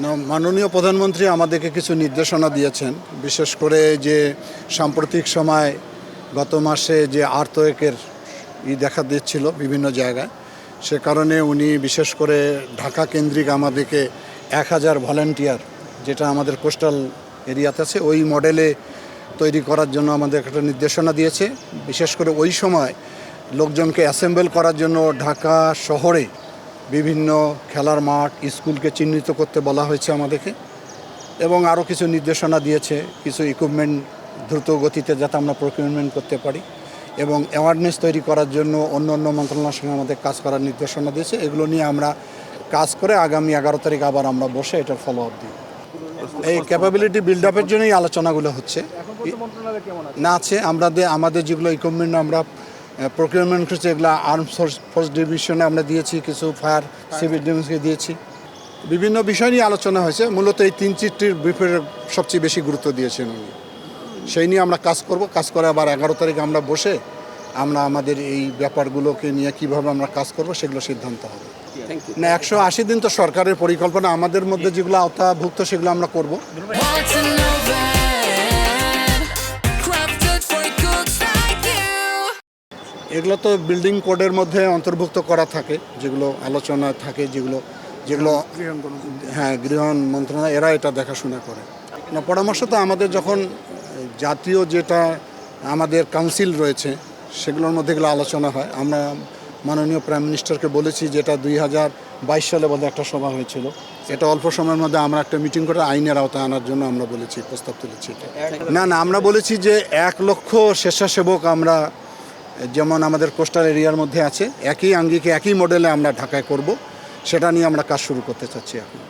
মাননীয় প্রধানমন্ত্রী আমাদেরকে কিছু নির্দেশনা দিয়েছেন, বিশেষ করে যে সাম্প্রতিক সময় গত মাসে যে আর্থওয়েকের দেখা দিচ্ছিল বিভিন্ন জায়গায়, সে কারণে উনি বিশেষ করে ঢাকা কেন্দ্রিক আমাদেরকে 1000 ভলান্টিয়ার, যেটা আমাদের কোস্টাল এরিয়াতে আছে, ওই মডেলে তৈরি করার জন্য আমাদের একটা নির্দেশনা দিয়েছে। বিশেষ করে ওই সময় লোকজনকে অ্যাসেম্বল করার জন্য ঢাকা শহরে বিভিন্ন খেলার মাঠ, স্কুলকে চিহ্নিত করতে বলা হয়েছে আমাদেরকে, এবং আরও কিছু নির্দেশনা দিয়েছে কিছু ইকুইপমেন্ট দ্রুত গতিতে যাতে আমরা প্রকিউরমেন্ট করতে পারি, এবং অ্যাওয়ারনেস তৈরি করার জন্য অন্য অন্য মন্ত্রণালয়ের সঙ্গে আমাদের কাজ করার নির্দেশনা দিয়েছে। এগুলো নিয়ে আমরা কাজ করে আগামী 11 তারিখ আবার আমরা বসে এটার ফলো আপ দিই। এই ক্যাপাবিলিটি বিল্ড আপের জন্যই আলোচনাগুলো হচ্ছে না আছে। আমাদের যেগুলো ইকুইপমেন্ট আমরা প্রকিউরমেন্ট করছি, এগুলো আর্ম ফোর্স ডিভিশনে আমরা দিয়েছি, কিছু ফায়ার সিভিল ডিফেন্সকে দিয়েছি। বিভিন্ন বিষয় নিয়ে আলোচনা হয়েছে, মূলত এই 3-4টির ব্রিফের সবচেয়ে বেশি গুরুত্ব দিয়েছেন উনি। সেই নিয়ে আমরা কাজ করব, কাজ করে আবার 11 তারিখ আমরা বসে আমরা আমাদের এই ব্যাপারগুলোকে নিয়ে কিভাবে আমরা কাজ করব সেগুলো সিদ্ধান্ত হবে। না, 180 দিন তো সরকারের পরিকল্পনা, আমাদের মধ্যে যেগুলো আওতাভুক্ত সেগুলো আমরা করব। এগুলো তো বিল্ডিং কোডের মধ্যে অন্তর্ভুক্ত করা থাকে, যেগুলো আলোচনা থাকে, যেগুলো গৃহ মন্ত্রণালয় এরা এটা দেখাশোনা করে। না, পরামর্শ তো আমাদের যখন জাতীয় যেটা আমাদের কাউন্সিল রয়েছে সেগুলোর মধ্যে এগুলো আলোচনা হয়। আমরা মাননীয় প্রাইম মিনিস্টারকে বলেছি, যেটা 2022 সালে বোধহয় একটা সভা হয়েছিল, এটা অল্প সময়ের মধ্যে আমরা একটা মিটিং করে আইনের আওতায় আনার জন্য আমরা বলেছি, প্রস্তাব তুলেছি। না, আমরা বলেছি যে 1 লক্ষ স্বেচ্ছাসেবক আমরা, যেমন আমাদের কোস্টাল এরিয়ার মধ্যে আছে, একই আঙ্গিকে একই মডেলে আমরা ঢাকায় করব, সেটা নিয়ে আমরা কাজ শুরু করতে চাচ্ছি এখন।